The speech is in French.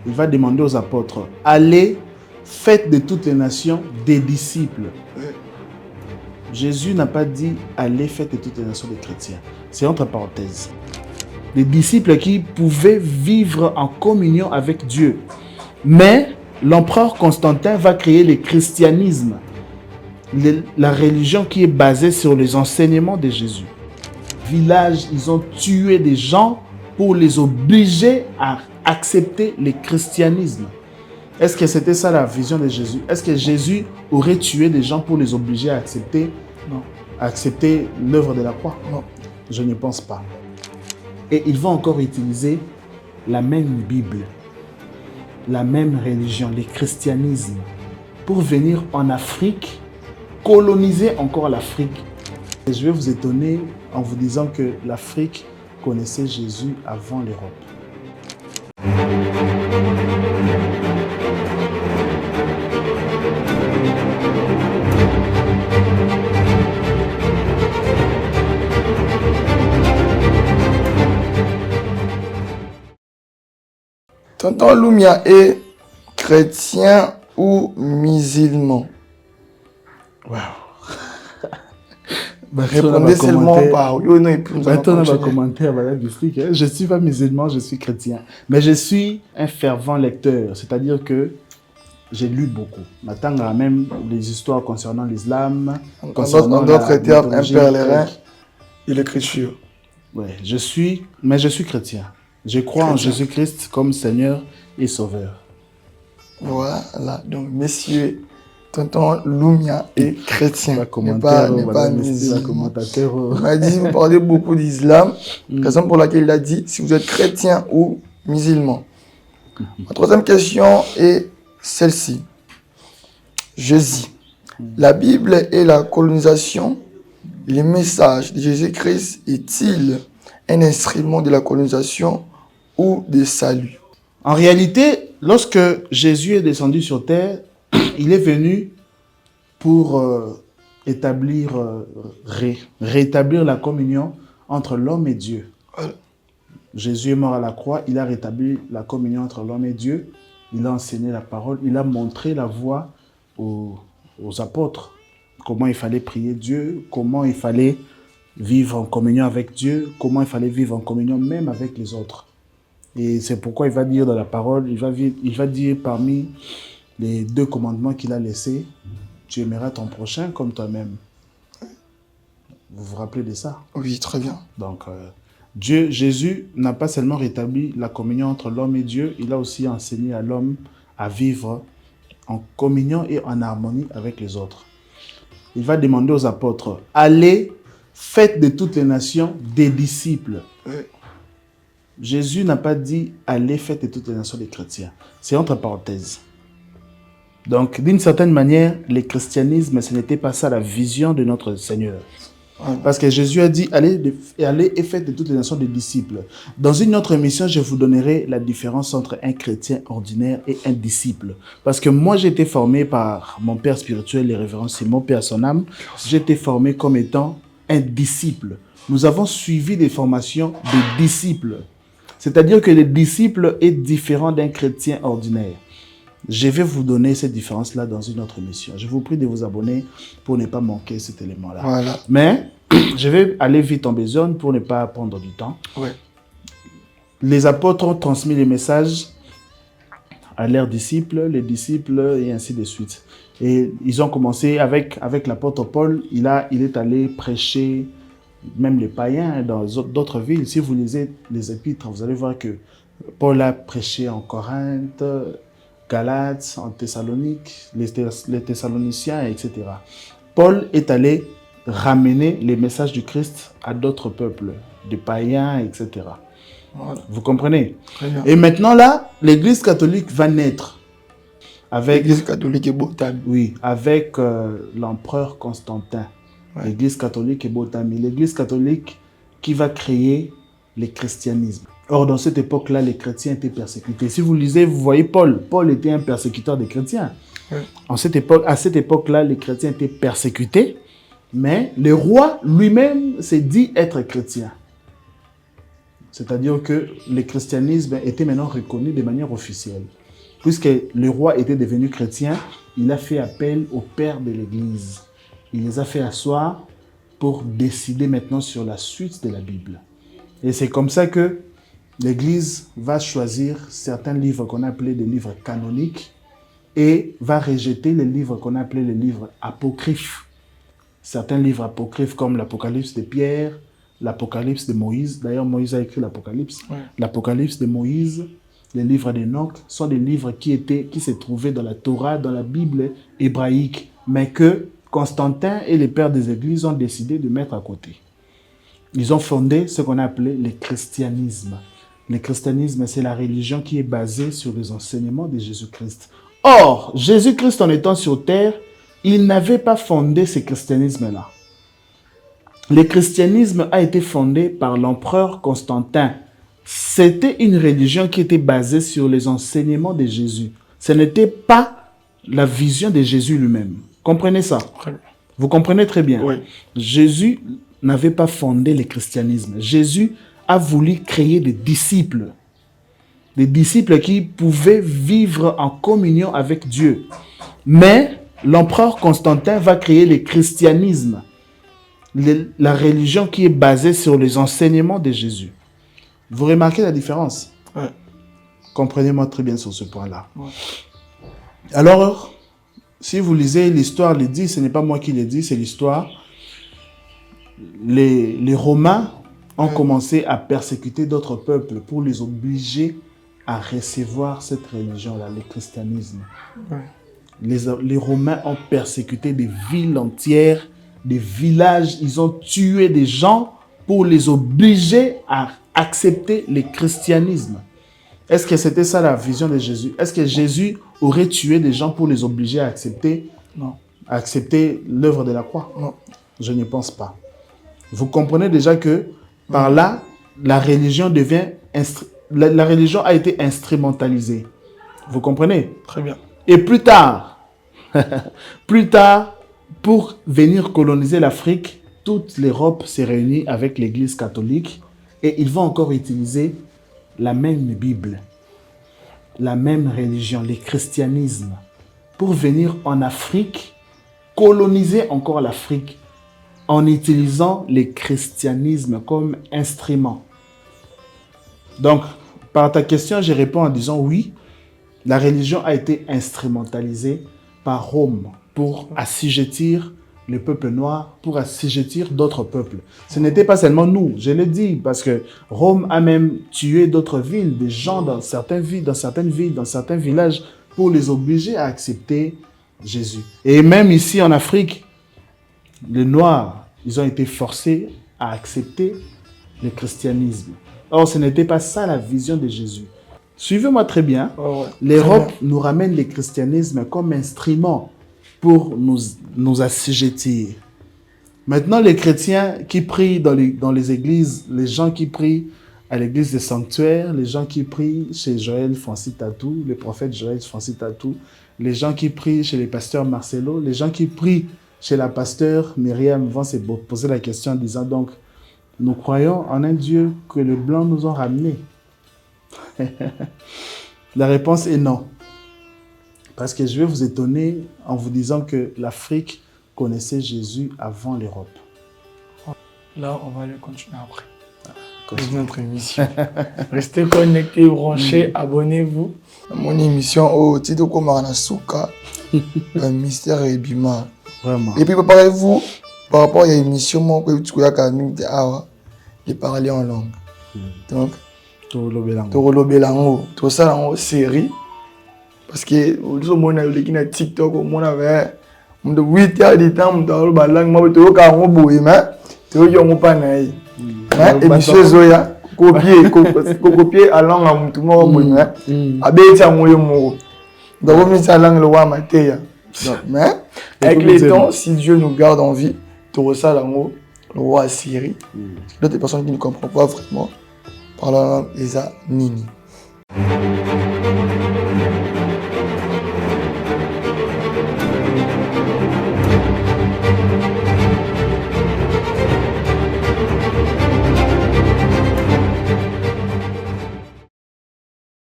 il va demander aux apôtres, allez, faites de toutes les nations des disciples. Jésus n'a pas dit, allez, faites de toutes les nations des chrétiens. C'est entre parenthèses. Des disciples qui pouvaient vivre en communion avec Dieu. Mais l'empereur Constantin va créer le christianisme, la religion qui est basée sur les enseignements de Jésus. Village, ils ont tué des gens pour les obliger à accepter le christianisme. Est-ce que c'était ça la vision de Jésus? Est-ce que Jésus aurait tué des gens pour les obliger à accepter, Non. accepter l'œuvre de la croix? Non. Je ne pense pas. Et ils vont encore utiliser la même Bible, la même religion, le christianisme, pour venir en Afrique, coloniser encore l'Afrique. Et je vais vous étonner en vous disant que l'Afrique connaissait Jésus avant l'Europe. Tonton Lumia est chrétien ou musulman? Wow. Répondez seulement par oui ou non et puis nous allons Maintenant, on va continuer. commenter à Madame District. Je ne suis pas musulman, je suis chrétien. Mais je suis un fervent lecteur. C'est-à-dire que j'ai lu beaucoup. Maintenant, même les histoires concernant l'islam, En concernant d'autres termes, un mythologie pèlerin grecque. et l'écriture. Ouais, je suis chrétien. Je crois en Chrétien. Jésus-Christ comme Seigneur et Sauveur. Voilà, donc messieurs, tonton Lumia est chrétien, La n'est commentaire, pas Madame la musulman. commentateur. Il m'a dit, vous parlez beaucoup d'islam, raison pour laquelle il a dit si vous êtes chrétien ou musulman. Ma troisième question est celle-ci. Jésus, la Bible et la colonisation, le message de Jésus-Christ est-il un instrument de la colonisation ou de salut? En réalité, lorsque Jésus est descendu sur terre, il est venu pour rétablir la communion entre l'homme et Dieu. Voilà. Jésus est mort à la croix, il a rétabli la communion entre l'homme et Dieu, il a enseigné la parole, il a montré la voie aux apôtres, comment il fallait prier Dieu, comment il fallait vivre en communion avec Dieu, comment il fallait vivre en communion même avec les autres. Et c'est pourquoi il va dire dans la parole, il va dire parmi les 2 commandements qu'il a laissés, tu aimeras ton prochain comme toi-même. Vous vous rappelez de ça? Oui, très bien. Donc, Jésus n'a pas seulement rétabli la communion entre l'homme et Dieu, il a aussi enseigné à l'homme à vivre en communion et en harmonie avec les autres. Il va demander aux apôtres, allez, faites de toutes les nations des disciples. Oui. Jésus n'a pas dit, allez, faites de toutes les nations des chrétiens. C'est entre parenthèses. Donc, d'une certaine manière, le christianisme, ce n'était pas ça la vision de notre Seigneur. Parce que Jésus a dit, allez et faites de toutes les nations des disciples. Dans une autre émission, je vous donnerai la différence entre un chrétien ordinaire et un disciple. Parce que moi, j'ai été formé par mon père spirituel, le révérend Simon, paix à son âme. J'ai été formé comme étant un disciple. Nous avons suivi des formations de disciples. C'est-à-dire que le disciple est différent d'un chrétien ordinaire. Je vais vous donner cette différence-là dans une autre émission. Je vous prie de vous abonner pour ne pas manquer cet élément-là. Voilà. Mais je vais aller vite en besogne pour ne pas prendre du temps. Ouais. Les apôtres ont transmis les messages à leurs disciples, les disciples et ainsi de suite. Et ils ont commencé avec l'apôtre Paul. Il est allé prêcher même les païens dans d'autres villes. Si vous lisez les épîtres, vous allez voir que Paul a prêché en Corinthe, Galates, en Thessalonique, les Thessaloniciens, etc. Paul est allé ramener les messages du Christ à d'autres peuples, des païens, etc. Voilà. Vous comprenez? Très bien. Et maintenant là, l'Église catholique va naître avec, L'Église catholique est Botami. oui, avec l'empereur Constantin. Ouais. L'Église catholique est Botami. L'Église catholique qui va créer le christianisme. Or, dans cette époque-là, les chrétiens étaient persécutés. Si vous lisez, vous voyez Paul. Paul était un persécuteur des chrétiens. Ouais. À cette époque-là, les chrétiens étaient persécutés, mais le roi lui-même s'est dit être chrétien. C'est-à-dire que le christianisme était maintenant reconnu de manière officielle. Puisque le roi était devenu chrétien, il a fait appel aux pères de l'Église. Il les a fait asseoir pour décider maintenant sur la suite de la Bible. Et c'est comme ça que l'Église va choisir certains livres qu'on a appelés des livres canoniques et va rejeter les livres qu'on a appelés les livres apocryphes. Certains livres apocryphes comme l'Apocalypse de Pierre, l'Apocalypse de Moïse. D'ailleurs, Moïse a écrit l'Apocalypse. Ouais. L'Apocalypse de Moïse, les livres d'Enoch sont des livres qui se trouvaient dans la Torah, dans la Bible hébraïque, mais que Constantin et les pères des églises ont décidé de mettre à côté. Ils ont fondé ce qu'on a appelé le christianisme. Le christianisme, c'est la religion qui est basée sur les enseignements de Jésus-Christ. Or, Jésus-Christ, en étant sur terre, il n'avait pas fondé ce christianisme-là. Le christianisme a été fondé par l'empereur Constantin. C'était une religion qui était basée sur les enseignements de Jésus. Ce n'était pas la vision de Jésus lui-même. Comprenez ça? Vous comprenez très bien. Oui. Jésus n'avait pas fondé le christianisme. Jésus a voulu créer des disciples qui pouvaient vivre en communion avec Dieu. Mais l'empereur Constantin va créer le christianisme, la religion qui est basée sur les enseignements de Jésus. Vous remarquez la différence? Oui. Comprenez-moi très bien sur ce point-là. Oui. Alors, si vous lisez l'histoire, le dit, ce n'est pas moi qui le dis, c'est l'histoire. Les Romains ont commencé à persécuter d'autres peuples pour les obliger à recevoir cette religion-là, le christianisme. Oui. Les Romains ont persécuté des villes entières, des villages, ils ont tué des gens pour les obliger à accepter le christianisme. Est-ce que c'était ça la vision de Jésus? Est-ce que Jésus aurait tué des gens pour les obliger à accepter, à accepter l'œuvre de la croix? Non. Je ne pense pas. Vous comprenez déjà que par là, la religion la religion a été instrumentalisée. Vous comprenez? Très bien. Et plus tard, pour venir coloniser l'Afrique, toute l'Europe s'est réunie avec l'Église catholique et ils vont encore utiliser la même Bible, la même religion, le christianisme, pour venir en Afrique, coloniser encore l'Afrique en utilisant le christianisme comme instrument. Donc, par ta question, je réponds en disant oui, la religion a été instrumentalisée par Rome pour assujettir le peuple noir, pour assujettir d'autres peuples. Ce n'était pas seulement nous, je l'ai dit, parce que Rome a même tué d'autres villes, des gens dans certaines villes, dans certains villages, pour les obliger à accepter Jésus. Et même ici en Afrique, les Noirs, ils ont été forcés à accepter le christianisme. Or, ce n'était pas ça la vision de Jésus. Suivez-moi très bien. Oh ouais. L'Europe nous ramène le christianisme comme instrument pour nous assujettir. Maintenant, les chrétiens qui prient dans les églises, les gens qui prient à l'église des sanctuaires, les gens qui prient chez Joël Francis Tatou, le prophète Joël Francis Tatou, les gens qui prient chez les pasteurs Marcelo, les gens qui prient chez la pasteur Myriam vont se poser la question en disant donc, nous croyons en un Dieu que les Blancs nous ont ramenés. La réponse est non. Parce que je vais vous étonner en vous disant que l'Afrique connaissait Jésus avant l'Europe. Là, on va aller continuer après. C'est notre émission. Restez connectés, branchés, abonnez-vous. Mon émission au titre comme Aranasuka, le mystère et Bima. Vraiment. Et puis préparez-vous par rapport à l'émission que tu as de parler en langue. Donc, Toro Belango, tout ça en série. Parce que au moins on a TikTok, on avait 8 heures de temps, on a langue, moi tu as un beau mais tu as un panay. Et monsieur Zoya, copier à langue à tout le monde, abéti à moi. Donc on met ça langue le roi Matéa. Mais avec les temps, si Dieu nous garde en vie, tu ressens l'amour, le roi Syrie. D'autres personnes qui ne comprennent pas vraiment par la langue, ils ont Nini.